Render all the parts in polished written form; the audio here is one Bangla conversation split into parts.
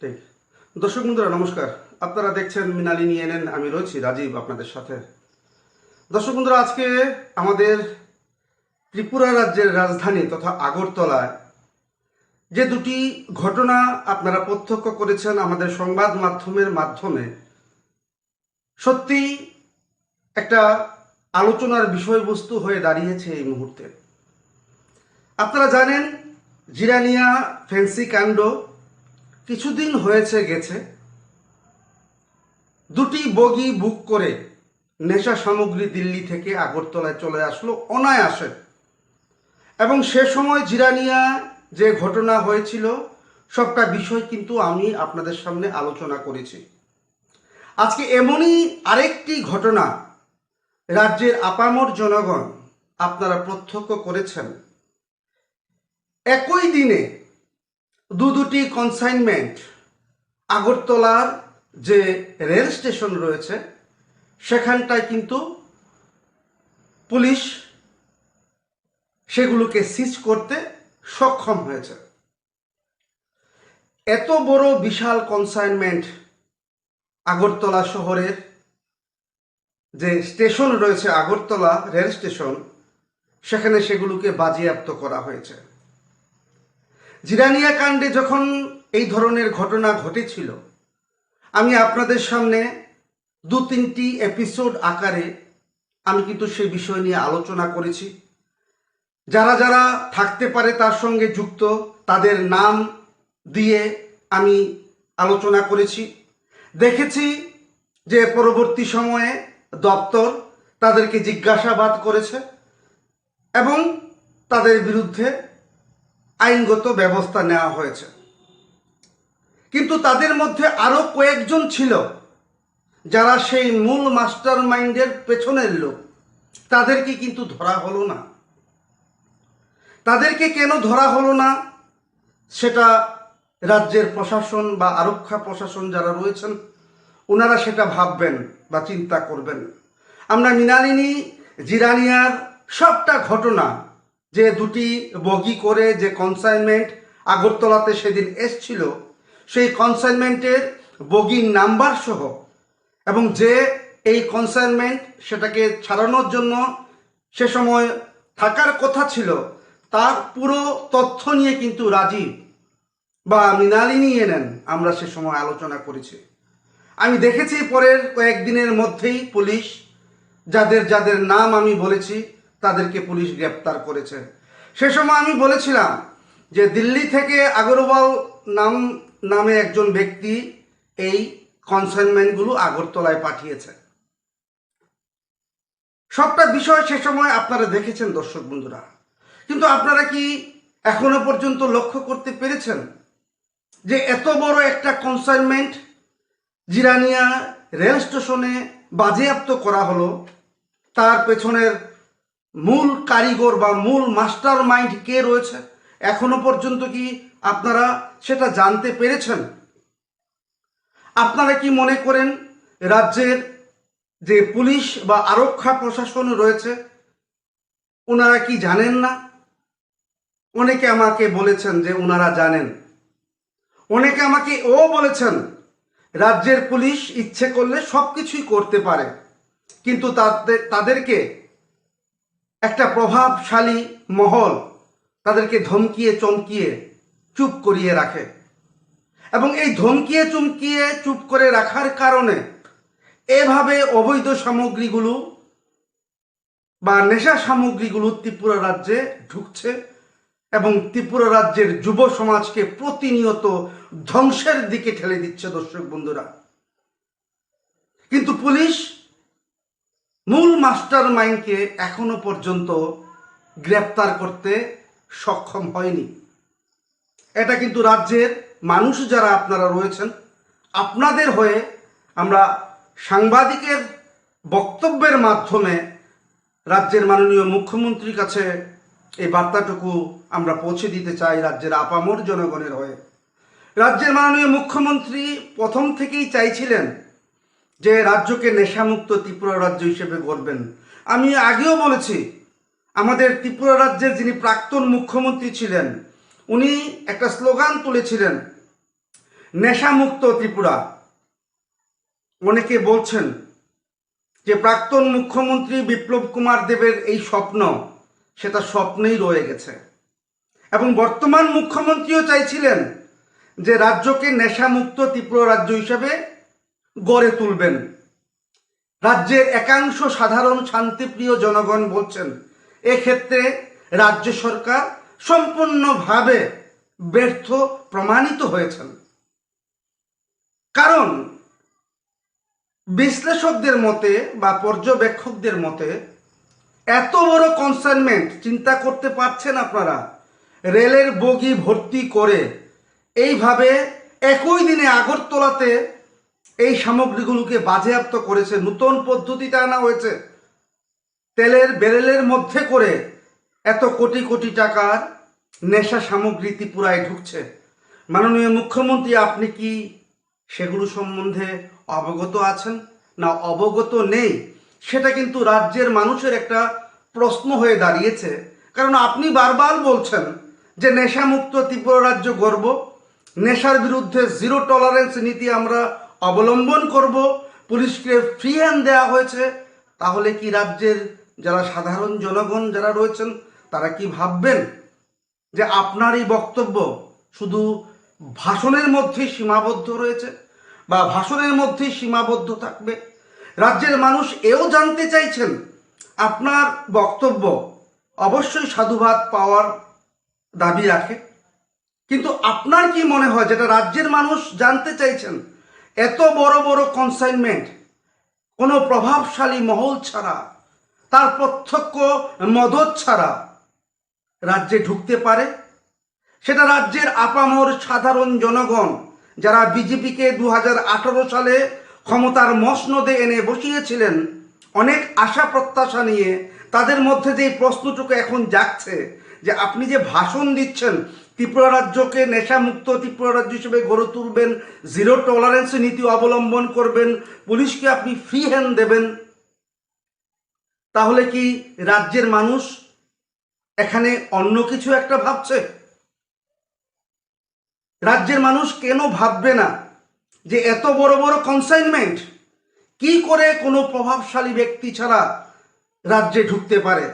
ঠিক। দর্শক বন্ধুরা নমস্কার, আপনারা দেখছেন মৃণালিনী এনএন। আমি রয়েছি রাজীব আপনাদের সাথে। দর্শক বন্ধুরা, আজকে আমাদের ত্রিপুরা রাজ্যের রাজধানী তথা আগরতলায় যে দুটি ঘটনা আপনারা প্রত্যক্ষ করেছেন আমাদের সংবাদ মাধ্যমের মাধ্যমে, সত্যি একটা আলোচনার বিষয়বস্তু হয়ে দাঁড়িয়েছে এই মুহূর্তে। আপনারা জানেন, জিরানিয়া ফেন্সি কাণ্ড কিছুদিন হয়েছে গেছে, দুটি বগি বুক করে নেশা সামগ্রী দিল্লি থেকে আগরতলায় চলে আসলো অনায়াসে। এবং সে সময় জিরানিয়া যে ঘটনা হয়েছিল সবটা বিষয় কিন্তু আমি আপনাদের সামনে আলোচনা করেছি। আজকে এমনই আরেকটি ঘটনা রাজ্যের আপামর জনগণ আপনারা প্রত্যক্ষ করেছেন। একই দিনে দুটি কনসাইনমেন্ট আগরতলার যে রেল স্টেশন রয়েছে সেখানটায় কিন্তু পুলিশ সেগুলোকে সিজ করতে সক্ষম হয়েছে। এত বড় বিশাল কনসাইনমেন্ট আগরতলা শহরের যে স্টেশন রয়েছে আগরতলা রেল স্টেশন, সেখানে সেগুলোকে বাজেয়াপ্ত করা হয়েছে। জিরানিয়া কাণ্ডে যখন এই ধরনের ঘটনা ঘটেছিল, আমি আপনাদের সামনে 2-3টি এপিসোড আকারে আমি কিন্তু সেই বিষয় নিয়ে আলোচনা করেছি। যারা যারা থাকতে পারে তার সঙ্গে যুক্ত তাদের নাম দিয়ে আমি আলোচনা করেছি। দেখেছি যে পরবর্তী সময়ে দপ্তর তাদেরকে জিজ্ঞাসাবাদ করেছে এবং তাদের বিরুদ্ধে আইনগত ব্যবস্থা নেওয়া হয়েছে। কিন্তু তাদের মধ্যে আরও কয়েকজন ছিল যারা সেই মূল মাস্টার মাইন্ডের পেছনের লোক, তাদেরকে কিন্তু ধরা হলো না। তাদেরকে কেন ধরা হলো না সেটা রাজ্যের প্রশাসন বা আরক্ষা প্রশাসন যারা রয়েছেন ওনারা সেটা ভাববেন বা চিন্তা করবেন। আমরা মৃণালিনী জিরানিয়ার সবটা ঘটনা, যে দুটি বগি করে যে কনসাইনমেন্ট আগরতলাতে সেদিন এসছিল, সেই কনসাইনমেন্টের বগির নাম্বার সহ এবং যে এই কনসাইনমেন্ট সেটাকে ছাড়ানোর জন্য সে সময় থাকার কথা ছিল, তার পুরো তথ্য নিয়ে কিন্তু রাজীব বা মৃণালিনী এনএন আমরা সে সময় আলোচনা করেছি। আমি দেখেছি পরের কয়েকদিনের মধ্যেই পুলিশ যাদের যাদের নাম আমি বলেছি তাদেরকে পুলিশ গ্রেপ্তার করেছে। সে সময় আমি বলেছিলাম যে দিল্লি থেকে আগরওয়াল নামে একজন ব্যক্তি এই কনসাইনমেন্টগুলো আগরতলায় পাঠিয়েছে। সবটা বিষয় সে সময় আপনারা দেখেছেন দর্শক বন্ধুরা। কিন্তু আপনারা কি এখনো পর্যন্ত লক্ষ্য করতে পেরেছেন যে এত বড় একটা কনসাইনমেন্ট জিরানিয়া রেল স্টেশনে বাজেয়াপ্ত করা হলো, তার পেছনের মূল কারিগর বা মূল মাস্টার মাইন্ড কে রয়েছে? এখনো পর্যন্ত কি আপনারা সেটা জানতে পেরেছেন? আপনারা কি মনে করেন রাজ্যের যে পুলিশ বা আরক্ষা প্রশাসন রয়েছে ওনারা কি জানেন না? অনেকে আমাকে বলেছেন যে ওনারা জানেন। অনেকে আমাকে বলেছেন রাজ্যের পুলিশ ইচ্ছে করলে সব কিছুই করতে পারে, কিন্তু তাদেরকে একটা প্রভাবশালী মহল তাদেরকে ধমকিয়ে চমকিয়ে চুপ করিয়ে রাখে। এবং এই ধমকিয়ে চমকিয়ে চুপ করে রাখার কারণে এভাবে অবৈধ সামগ্রীগুলো বা নেশা সামগ্রীগুলো ত্রিপুরা রাজ্যে ঢুকছে এবং ত্রিপুরা রাজ্যের যুব সমাজকে প্রতিনিয়ত ধ্বংসের দিকে ঠেলে দিচ্ছে দর্শক বন্ধুরা। কিন্তু পুলিশ মূল মাস্টার মাইন্ডকে এখনো পর্যন্ত গ্রেপ্তার করতে সক্ষম হয়নি। এটা কিন্তু রাজ্যের মানুষ যারা আপনারা রয়েছেন আপনাদের হয়ে আমরা সাংবাদিকের বক্তব্যের মাধ্যমে রাজ্যের মাননীয় মুখ্যমন্ত্রীর কাছে এই বার্তাটুকু আমরা পৌঁছে দিতে চাই রাজ্যের আপামর জনগণের হয়ে। রাজ্যের মাননীয় মুখ্যমন্ত্রী প্রথম থেকেই চাইছিলেন যে রাজ্যকে নেশামুক্ত ত্রিপুরা রাজ্য হিসেবে গড়বেন। আমি আগেও বলেছি, আমাদের ত্রিপুরা রাজ্যের যিনি প্রাক্তন মুখ্যমন্ত্রী ছিলেন উনি একটা স্লোগান তুলেছিলেন, নেশামুক্ত ত্রিপুরা। অনেকে বলছেন যে প্রাক্তন মুখ্যমন্ত্রী বিপ্লব কুমার দেবের এই স্বপ্ন সেটা স্বপ্নেই রয়ে গেছে, এবং বর্তমান মুখ্যমন্ত্রীও চাইছিলেন যে রাজ্যকে নেশামুক্ত ত্রিপুরা রাজ্য হিসেবে গড়ে তুলবেন। রাজ্যের একাংশ সাধারণ শান্তিপ্রিয় জনগণ বলছেন এক্ষেত্রে রাজ্য সরকার সম্পূর্ণভাবে ব্যর্থ প্রমাণিত হয়েছেন। কারণ বিশ্লেষকদের মতে বা পর্যবেক্ষকদের মতে এত বড় কনসাইনমেন্ট চিন্তা করতে পারছেন আপনারা? রেলের বগি ভর্তি করে এইভাবে একই দিনে আগরতলাতে এই সামগ্রীগুলোকে বাজেয়াপ্ত করেছে। নতুন পদ্ধতিতে আনা হয়েছে। তেলের ব্যারেলের মধ্যে করে এত কোটি কোটি টাকার নেশা সামগ্রী ত্রিপুরায় ঢুকছে। মাননীয় মুখ্যমন্ত্রী, আপনি কি সেগুলো সম্বন্ধে অবগত আছেন না অবগত নেই? সেটা কিন্তু রাজ্যের মানুষের একটা প্রশ্ন হয়ে দাঁড়িয়েছে। কারণ আপনি বারবার বলছেন যে নেশামুক্ত ত্রিপুরা রাজ্য গড়ব, নেশার বিরুদ্ধে জিরো টলারেন্স নীতি আমরা অবলম্বন করব, পুলিশকে ফ্রি হ্যান্ড দেওয়া হয়েছে। তাহলে কি রাজ্যের যারা সাধারণ জনগণ যারা রয়েছেন তারা কি ভাববেন যে আপনার এই বক্তব্য শুধু ভাষণের মধ্যেই সীমাবদ্ধ রয়েছে বা ভাষণের মধ্যেই সীমাবদ্ধ থাকবে? রাজ্যের মানুষ এও জানতে চাইছেন আপনার বক্তব্য অবশ্যই সাধুবাদ পাওয়ার দাবি রাখে, কিন্তু আপনার কি মনে হয় যেটা রাজ্যের মানুষ জানতে চাইছেন, এত বড় বড় কনসাইনমেন্ট কোনো প্রভাবশালী মহল ছাড়া, তার প্রত্যক্ষ মদত ছাড়া রাজ্যে ঢুকতে পারে? সেটা রাজ্যের আপামর সাধারণ জনগণ যারা বিজেপিকে 2018 সালে ক্ষমতার মসনদে এনে বসিয়েছিলেন অনেক আশা প্রত্যাশা নিয়ে, তাদের মধ্যে যে প্রশ্নটুকু এখন জাগছে যে আপনি যে ভাষণ দিচ্ছেন ত্রিপুরা রাজ্যকে নেশামুক্ত ত্রিপুরা রাজ্য হিসেবে গড়ে তুলবেন, জিরো টলারেন্স নীতি অবলম্বন করবেন, পুলিশকে আপনি ফ্রি হ্যান্ড দেবেন, তাহলে কি রাজ্যের মানুষ এখানে অন্য কিছু একটা ভাবছে? রাজ্যের মানুষ কেন ভাববে না যে এত বড় বড় কনসাইনমেন্ট কি করে কোনো প্রভাবশালী ব্যক্তি ছাড়া রাজ্যে ঢুকতে পারে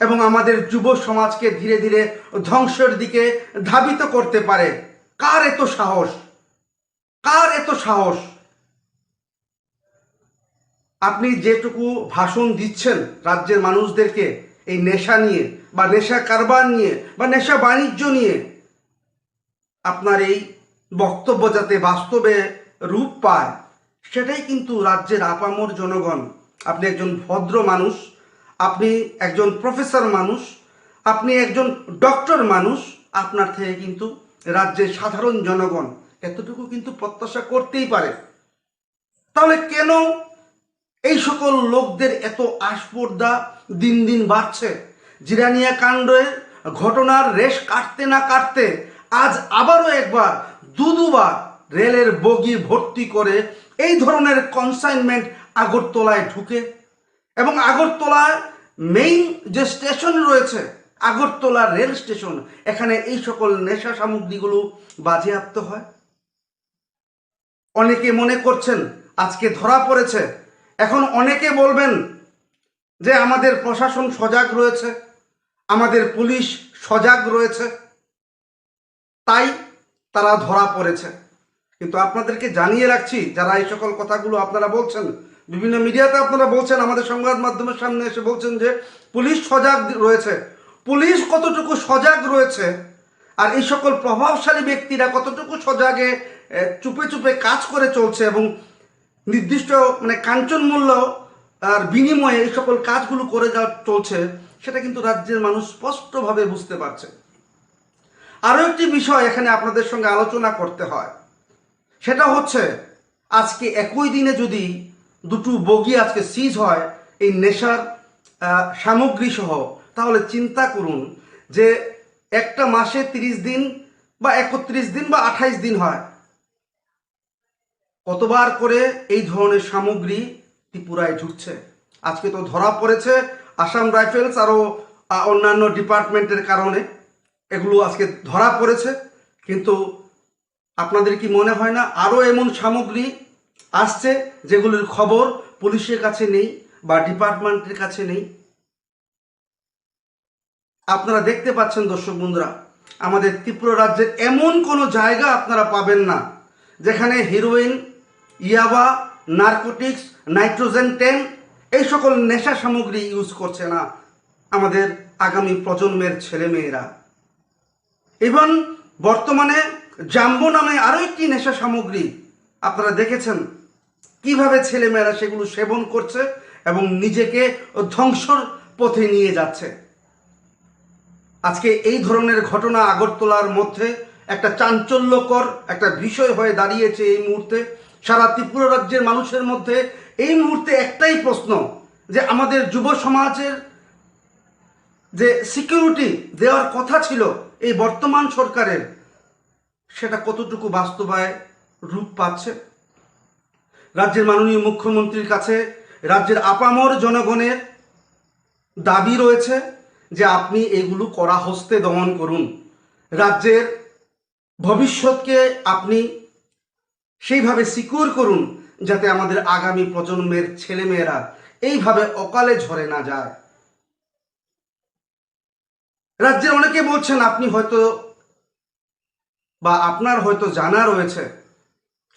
এবং আমাদের যুব সমাজকে ধীরে ধীরে ধ্বংসের দিকে ধাবিত করতে পারে? কার এত সাহস? কার এত সাহস? আপনি যেটুকু ভাষণ দিচ্ছেন রাজ্যের মানুষদেরকে এই নেশা নিয়ে বা নেশা কারবার নিয়ে বা নেশা বাণিজ্য নিয়ে, আপনার এই বক্তব্য যাতে বাস্তবে রূপ পায় সেটাই কিন্তু রাজ্যের আপামর জনগণ। আপনি একজন ভদ্র মানুষ, আপনি একজন প্রফেসর মানুষ, আপনি একজন ডক্টর মানুষ, আপনার থেকে কিন্তু রাজ্যের সাধারণ জনগণ এতটুকু কিন্তু প্রত্যাশা করতেই পারে। তাহলে কেন এই সকল লোকদের এত আস্পর্ধা দিন দিন বাড়ছে? জিরানিয়া কাণ্ডের ঘটনার রেশ কাটতে না কাটতে আজ আবারও একবার দুবার রেলের বগি ভর্তি করে এই ধরনের কনসাইনমেন্ট আগরতলায় ঢুকে, এবং আগরতলায় মেইন যে স্টেশন রয়েছে আগরতলা রেল স্টেশন, এখানে এই সকল নেশা সামগ্রীগুলো বাজেয়াপ্ত হয়। অনেকে মনে করছেন আজকে ধরা পড়েছে, এখন অনেকে বলবেন যে আমাদের প্রশাসন সজাগ রয়েছে, আমাদের পুলিশ সজাগ রয়েছে, তাই তারা ধরা পড়েছে। কিন্তু আপনাদেরকে জানিয়ে রাখছি, যারা এই সকল কথাগুলো আপনারা বলছেন, বিভিন্ন মিডিয়াতে আপনারা বলছেন, আমাদের সংবাদ মাধ্যমের সামনে এসে বলছেন যে পুলিশ সজাগ রয়েছে। পুলিশ কতটুকু সজাগ রয়েছে আর এই সকল প্রভাবশালী ব্যক্তিরা কতটুকু সজাগে চুপে চুপে কাজ করে চলছে এবং নির্দিষ্ট কাঞ্চন মূল্য আর বিনিময়ে এই সকল কাজগুলো করে যাওয়া চলছে, সেটা কিন্তু রাজ্যের মানুষ স্পষ্টভাবে বুঝতে পারছে। আরও একটি বিষয় এখানে আপনাদের সঙ্গে আলোচনা করতে হয়, সেটা হচ্ছে আজকে একই দিনে যদি দুটো বগি আজকে সিজ হয় এই নেশার সামগ্রী সহ, তাহলে চিন্তা করুন যে একটা মাসে 30 দিন বা 31 দিন বা 28 দিন হয়, কতবার করে এই ধরনের সামগ্রী ত্রিপুরায় ঢুকছে। আজকে তো ধরা পড়েছে আসাম রাইফেলস আরও অন্যান্য ডিপার্টমেন্টের কারণে এগুলো আজকে ধরা পড়েছে, কিন্তু আপনাদের কি মনে হয় না আরও এমন সামগ্রী আসছে যেগুলির খবর পুলিশের কাছে নেই বা ডিপার্টমেন্টের কাছে নেই? আপনারা দেখতে পাচ্ছেন দর্শক বন্ধুরা, আমাদের ত্রিপুরা রাজ্যের এমন কোনো জায়গা আপনারা পাবেন না যেখানে হিরোইন, ইয়াবা, নার্কোটিক্স, নাইট্রোজেন 10 এই সকল নেশা সামগ্রী ইউজ করছে না আমাদের আগামী প্রজন্মের ছেলেমেয়েরা। ইভেন বর্তমানে জাম্বো নামে আরও একটি নেশা সামগ্রী আপনারা দেখেছেন কিভাবে ছেলেমেয়েরা সেগুলো সেবন করছে এবং নিজেকে ধ্বংসর পথে নিয়ে যাচ্ছে। আজকে এই ধরনের ঘটনা আগরতলার মধ্যে একটা চাঞ্চল্যকর একটা বিষয় হয়ে দাঁড়িয়েছে এই মুহূর্তে। সারা ত্রিপুরা রাজ্যের মানুষের মধ্যে এই মুহূর্তে একটাই প্রশ্ন, যে আমাদের যুব সমাজের যে সিকিউরিটি দেওয়ার কথা ছিল এই বর্তমান সরকারের, সেটা কতটুকু বাস্তবায় রূপ পাচ্ছে? রাজ্যের মাননীয় মুখ্যমন্ত্রীর কাছে রাজ্যের আপামর জনগণের দাবি রয়েছে যে আপনি এগুলো কড়া হস্তে দমন করুন, রাজ্যের ভবিষ্যৎকে আপনি সেইভাবে সিকিউর করুন যাতে আমাদের আগামী প্রজন্মের ছেলেমেয়েরা এইভাবে অকালে ঝরে না যায়। রাজ্যের অনেকে বলছেন আপনি হয়তো বা আপনার হয়তো জানা রয়েছে,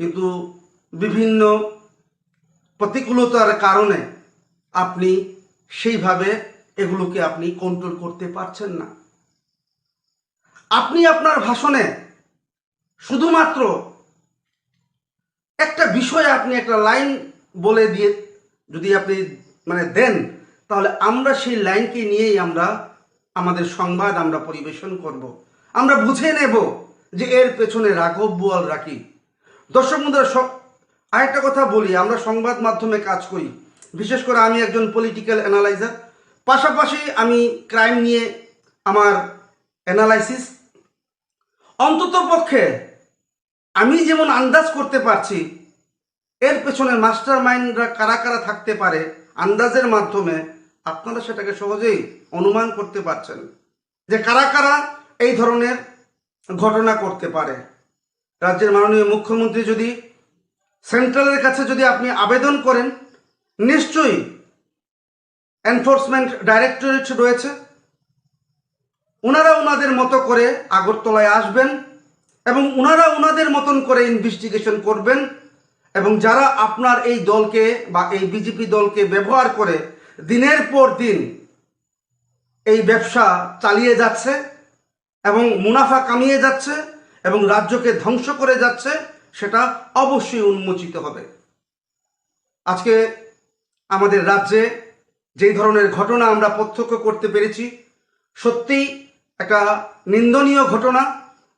কিন্তু বিভিন্ন প্রতিকূলতার কারণে আপনি সেইভাবে এগুলোকে আপনি কন্ট্রোল করতে পারছেন না। আপনি আপনার ভাষণে শুধুমাত্র একটা বিষয়ে আপনি একটা লাইন বলে দিয়ে যদি আপনি দেন, তাহলে আমরা সেই লাইনকে নিয়েই আমরা আমাদের সংবাদ আমরা পরিবেশন করব। আমরা বুঝে নেব যে এর পেছনে রাঘব বোয়াল রাখি। দর্শক বন্ধুরা, আরেকটা কথা বলি, আমরা সংবাদ মাধ্যমে কাজ করি, বিশেষ করে আমি একজন পলিটিক্যাল অ্যানালাইজার, পাশাপাশি আমি ক্রাইম নিয়ে আমার অ্যানালাইসিস। অন্তত পক্ষে আমি যেমন আন্দাজ করতে পারছি এর পেছনে মাস্টার মাইন্ডরা কারা কারা থাকতে পারে, আন্দাজের মাধ্যমে আপনারা সেটাকে সহজেই অনুমান করতে পারছেন যে কারা কারা এই ধরনের ঘটনা করতে পারে। রাজ্যের মাননীয় মুখ্যমন্ত্রী যদি সেন্ট্রালের কাছে যদি আপনি আবেদন করেন, নিশ্চয়ই এনফোর্সমেন্ট ডাইরেক্টরেট রয়েছে, ওনারা ওনাদের মতো করে আগরতলায় আসবেন এবং ওনারা ওনাদের মতন করে ইনভেস্টিগেশন করবেন। এবং যারা আপনার এই দলকে বা এই বিজেপি দলকে ব্যবহার করে দিনের পর দিন এই ব্যবসা চালিয়ে যাচ্ছে এবং মুনাফা কামিয়ে যাচ্ছে এবং রাজ্যকে ধ্বংস করে যাচ্ছে, সেটা অবশ্যই উন্মোচিত হবে। আজকে আমাদের রাজ্যে যেই ধরনের ঘটনা আমরা প্রত্যক্ষ করতে পেরেছি, সত্যিই একটা নিন্দনীয় ঘটনা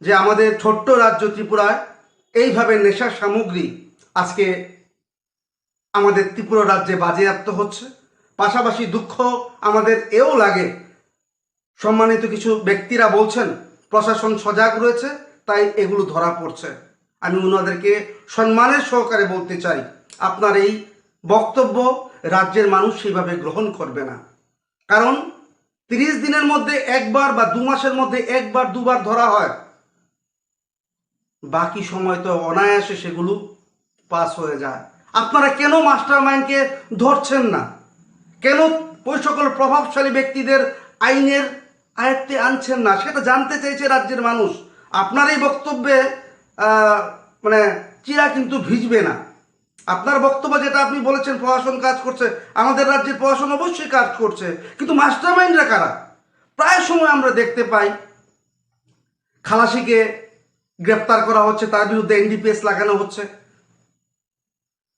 যে আমাদের ছোট্ট রাজ্য ত্রিপুরায় এইভাবে নেশার সামগ্রী আজকে আমাদের ত্রিপুরা রাজ্যে বাজেয়াপ্ত হচ্ছে। পাশাপাশি দুঃখ আমাদের এও লাগে, সম্মানিত কিছু ব্যক্তিরা বলছেন প্রশাসন সজাগ রয়েছে তাই এগুলো ধরা পড়ছে। আমি ওনাদেরকে সম্মানের সহকারে বলতে চাই, আপনার এই বক্তব্য রাজ্যের মানুষ সেইভাবে গ্রহণ করবে না। কারণ 30 দিনের মধ্যে একবার বা 2 মাসের মধ্যে একবার দুবার ধরা হয়, বাকি সময় তো অনায়াসে সেগুলো পাস হয়ে যায়। আপনারা কেন মাস্টার মাইন্ডকে ধরছেন না? কেন ওই সকল প্রভাবশালী ব্যক্তিদের আইনের আয়ত্তে আনছেন না? সেটা জানতে চাইছে রাজ্যের মানুষ। আপনার এই বক্তব্যে চিরা কিন্তু ভিজবে না। আপনার বক্তব্য যেটা আপনি বলেছেন প্রশাসন কাজ করছে, আমাদের রাজ্যের প্রশাসন অবশ্যই কাজ করছে, কিন্তু মাস্টার মাইন্ডরা কারা? প্রায় সময় আমরা দেখতে পাই খালাসিকে গ্রেপ্তার করা হচ্ছে, তার বিরুদ্ধে এনডিপিএস লাগানো হচ্ছে,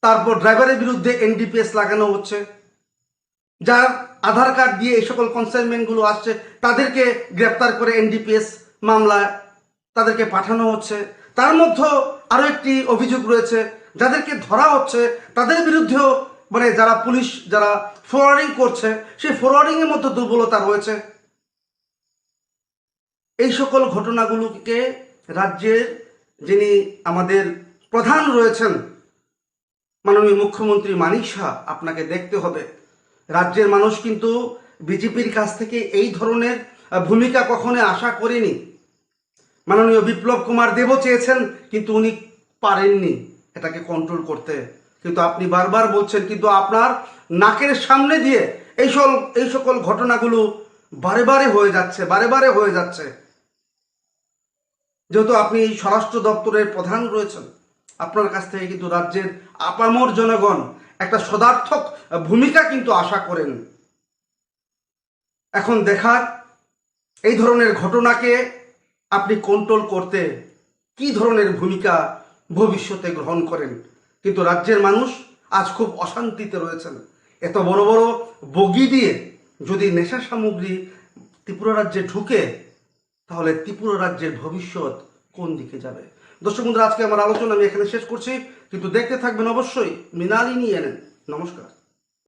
তারপর ড্রাইভারের বিরুদ্ধে এনডিপিএস লাগানো হচ্ছে, যার আধার কার্ড দিয়ে এই সকল কনসাইনমেন্টগুলো আসছে তাদেরকে গ্রেপ্তার করে এনডিপিএস মামলায় তাদেরকে পাঠানো হচ্ছে। তার মধ্যে আরও একটি অভিযোগ রয়েছে, যাদেরকে ধরা হচ্ছে তাদের বিরুদ্ধেও যারা পুলিশ যারা ফরওয়ার্ডিং করছে সেই ফরওয়ার্ডিংয়ের মধ্যে দুর্বলতা রয়েছে। এই সকল ঘটনাগুলোকে রাজ্যের যিনি আমাদের প্রধান রয়েছেন মাননীয় মুখ্যমন্ত্রী মানিক শাহ, আপনাকে দেখতে হবে। রাজ্যের মানুষ কিন্তু বিজেপির কাছ থেকে এই ধরনের ভূমিকা কখনো আশা করেনি। মাননীয় বিপ্লব কুমার দেবও চেয়েছেন, কিন্তু উনি পারেননি এটাকে কন্ট্রোল করতে। কিন্তু আপনি বারবার বলছেন, কিন্তু আপনার নাকের সামনে দিয়ে এই সকল ঘটনাগুলো বারে বারে হয়ে যাচ্ছে। যেহেতু আপনি স্বরাষ্ট্র দপ্তরের প্রধান রয়েছেন, আপনার কাছ থেকে কিন্তু রাজ্যের আপামর জনগণ একটা সদার্থক ভূমিকা কিন্তু আশা করেন। এখন দেখার এই ধরনের ঘটনাকে আপনি কন্ট্রোল করতে কি ধরনের ভূমিকা ভবিষ্যতে গ্রহণ করেন। কিন্তু রাজ্যের মানুষ আজ খুব অশান্তিতে রয়েছেন। এত বড় বড় বগি দিয়ে যদি নেশা সামগ্রী ত্রিপুরা রাজ্যে ঢুকে, তাহলে ত্রিপুরা রাজ্যের ভবিষ্যৎ কোন দিকে যাবে? দর্শক বন্ধুরা, আজকে আমার আলোচনা আমি এখানে শেষ করছি, কিন্তু দেখতে থাকবেন অবশ্যই মৃণালিনী এনএন। নমস্কার।